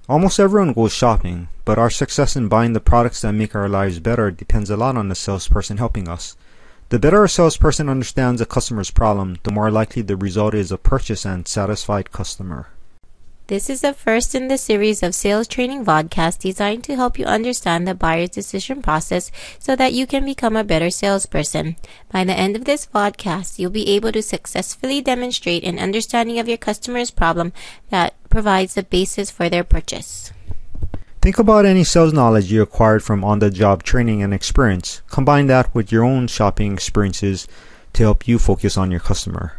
Almost everyone goes shopping, but our success in buying the products that make our lives better depends a lot on the salesperson helping us. The better a salesperson understands a customer's problem, the more likely the result is a purchase and satisfied customer. This is the first in the series of sales training vodcasts designed to help you understand the buyer's decision process so that you can become a better salesperson. By the end of this vodcast, you'll be able to successfully demonstrate an understanding of your customer's problem that provides the basis for their purchase. Think about any sales knowledge you acquired from on-the-job training and experience. Combine that with your own shopping experiences to help you focus on your customer.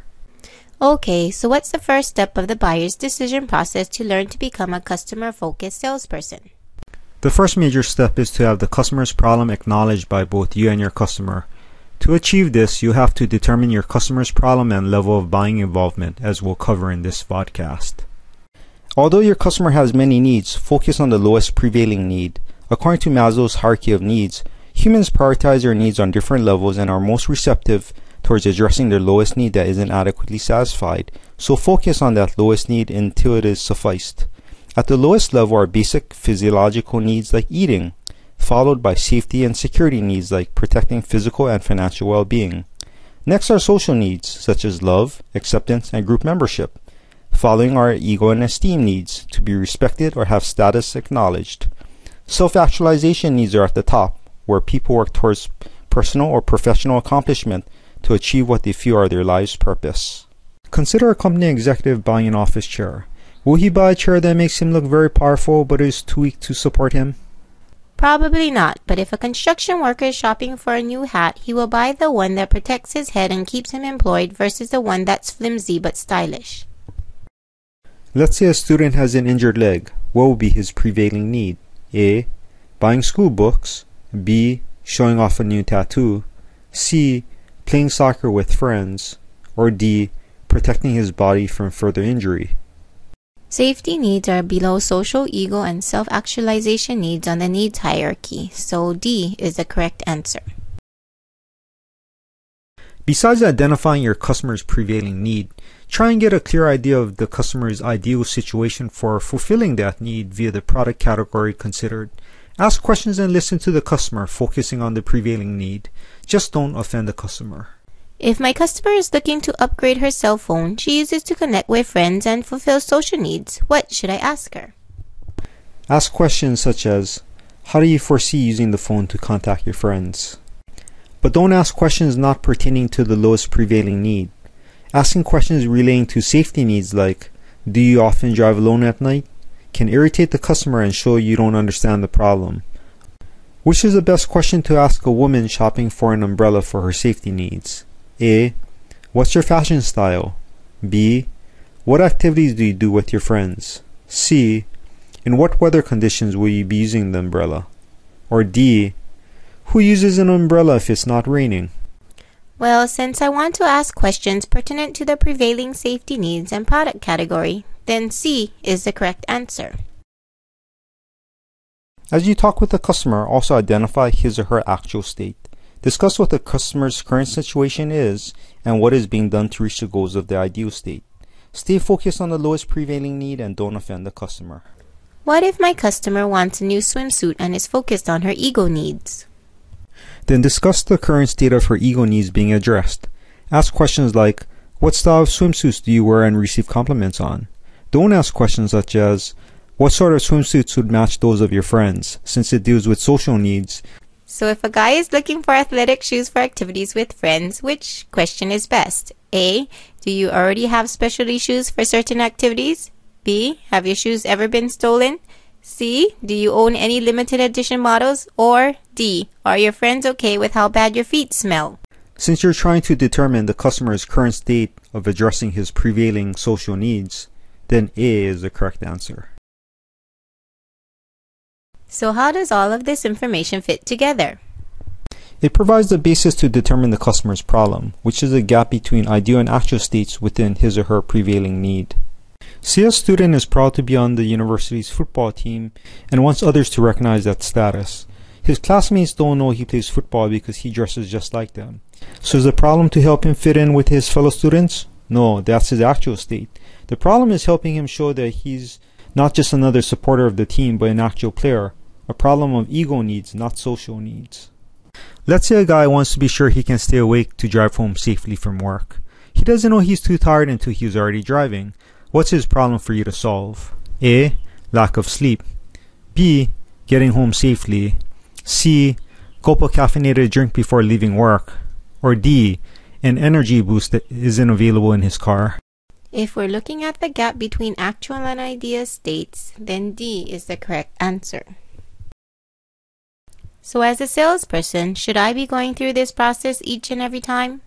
Okay, so what's the first step of the buyer's decision process to learn to become a customer-focused salesperson? The first major step is to have the customer's problem acknowledged by both you and your customer. To achieve this, you have to determine your customer's problem and level of buying involvement, as we'll cover in this podcast. Although your customer has many needs, focus on the lowest prevailing need. According to Maslow's hierarchy of needs, humans prioritize their needs on different levels and are most receptive towards addressing their lowest need that isn't adequately satisfied. So focus on that lowest need until it is sufficed. At the lowest level are basic physiological needs like eating, followed by safety and security needs like protecting physical and financial well-being. Next are social needs such as love, acceptance, and group membership. Following are ego and esteem needs, to be respected or have status acknowledged. Self-actualization needs are at the top, where people work towards personal or professional accomplishment to achieve what they feel are their life's purpose. Consider a company executive buying an office chair. Will he buy a chair that makes him look very powerful but is too weak to support him? Probably not, but if a construction worker is shopping for a new hat, he will buy the one that protects his head and keeps him employed versus the one that's flimsy but stylish. Let's say a student has an injured leg. What will be his prevailing need? A. Buying school books. B. Showing off a new tattoo. C. Playing soccer with friends. Or D. Protecting his body from further injury. Safety needs are below social, ego, and self-actualization needs on the needs hierarchy, so D is the correct answer. Besides identifying your customer's prevailing need, try and get a clear idea of the customer's ideal situation for fulfilling that need via the product category considered. Ask questions and listen to the customer, focusing on the prevailing need. Just don't offend the customer. If my customer is looking to upgrade her cell phone she uses to connect with friends and fulfill social needs, what should I ask her? Ask questions such as, how do you foresee using the phone to contact your friends? But don't ask questions not pertaining to the lowest prevailing need. Asking questions relating to safety needs like, do you often drive alone at night? Can irritate the customer and show you don't understand the problem. Which is the best question to ask a woman shopping for an umbrella for her safety needs? A. What's your fashion style? B. What activities do you do with your friends? C. In what weather conditions will you be using the umbrella? Or D. Who uses an umbrella if it's not raining? Well, since I want to ask questions pertinent to the prevailing safety needs and product category, then C is the correct answer. As you talk with the customer, also identify his or her actual state. Discuss what the customer's current situation is and what is being done to reach the goals of the ideal state. Stay focused on the lowest prevailing need and don't offend the customer. What if my customer wants a new swimsuit and is focused on her ego needs? Then discuss the current state of her ego needs being addressed. Ask questions like, what style of swimsuits do you wear and receive compliments on? Don't ask questions such as, what sort of swimsuits would match those of your friends, since it deals with social needs. So if a guy is looking for athletic shoes for activities with friends, which question is best? A. Do you already have specialty shoes for certain activities? B. Have your shoes ever been stolen? C. Do you own any limited edition models? Or D. Are your friends okay with how bad your feet smell? Since you're trying to determine the customer's current state of addressing his prevailing social needs, then A is the correct answer. So how does all of this information fit together? It provides the basis to determine the customer's problem, which is a gap between ideal and actual states within his or her prevailing need. Say a student is proud to be on the university's football team and wants others to recognize that status. His classmates don't know he plays football because he dresses just like them. So is the problem to help him fit in with his fellow students? No, that's his actual state. The problem is helping him show that he's Not just another supporter of the team, but an actual player. A problem of ego needs, not social needs. Let's say a guy wants to be sure he can stay awake to drive home safely from work. He doesn't know he's too tired until he's already driving. What's his problem for you to solve? A. Lack of sleep. B. Getting home safely. C. Gulp a caffeinated drink before leaving work. Or D. An energy boost that isn't available in his car. If we're looking at the gap between actual and ideal states, then D is the correct answer. So as a salesperson, should I be going through this process each and every time?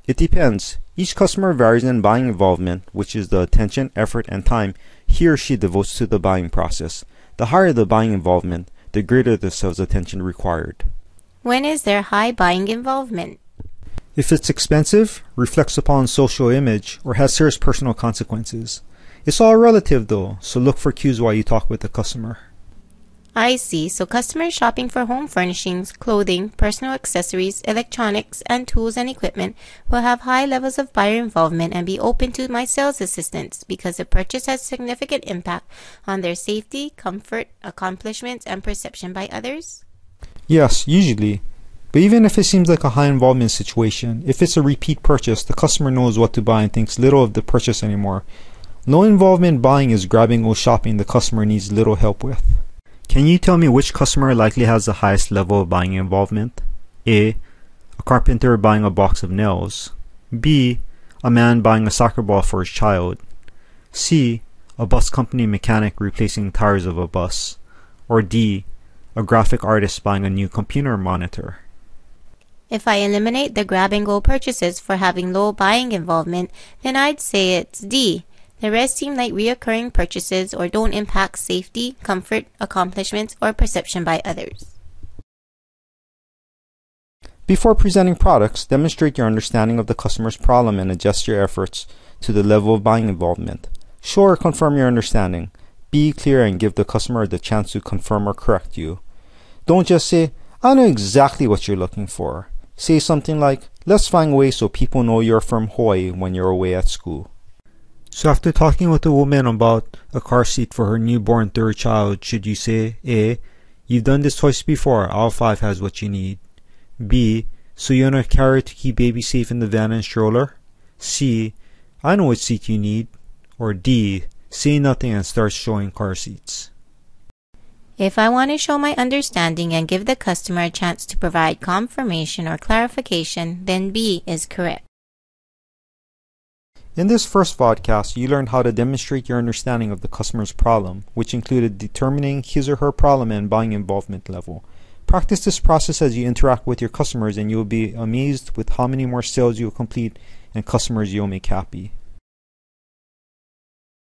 It depends. Each customer varies in buying involvement, which is the attention, effort, and time he or she devotes to the buying process. The higher the buying involvement, the greater the sales attention required. When is there high buying involvement? If it's expensive, reflects upon social image, or has serious personal consequences. It's all relative though, so look for cues while you talk with the customer. I see. So customers shopping for home furnishings, clothing, personal accessories, electronics, and tools and equipment will have high levels of buyer involvement and be open to my sales assistance because the purchase has significant impact on their safety, comfort, accomplishments, and perception by others? Yes, usually. But even if it seems like a high involvement situation, if it's a repeat purchase, the customer knows what to buy and thinks little of the purchase anymore. Low involvement buying is grabbing or shopping the customer needs little help with. Can you tell me which customer likely has the highest level of buying involvement? A. A carpenter buying a box of nails. B. A man buying a soccer ball for his child. C. A bus company mechanic replacing tires of a bus. Or D. A graphic artist buying a new computer monitor. If I eliminate the grab-and-go purchases for having low buying involvement, then I'd say it's D. The rest seem like reoccurring purchases or don't impact safety, comfort, accomplishments, or perception by others. Before presenting products, demonstrate your understanding of the customer's problem and adjust your efforts to the level of buying involvement. Show or confirm your understanding. Be clear and give the customer the chance to confirm or correct you. Don't just say, I know exactly what you're looking for. Say something like, let's find ways so people know you're from Hawaii when you're away at school. So after talking with a woman about a car seat for her newborn third child, should you say, A. You've done this twice before, aisle 5 has what you need. B. So you own a carrier to keep baby safe in the van and stroller? C. I know which seat you need. Or D. Say nothing and start showing car seats. If I want to show my understanding and give the customer a chance to provide confirmation or clarification, then B is correct. In this first vodcast, you learned how to demonstrate your understanding of the customer's problem, which included determining his or her problem and buying involvement level. Practice this process as you interact with your customers and you will be amazed with how many more sales you will complete and customers you will make happy.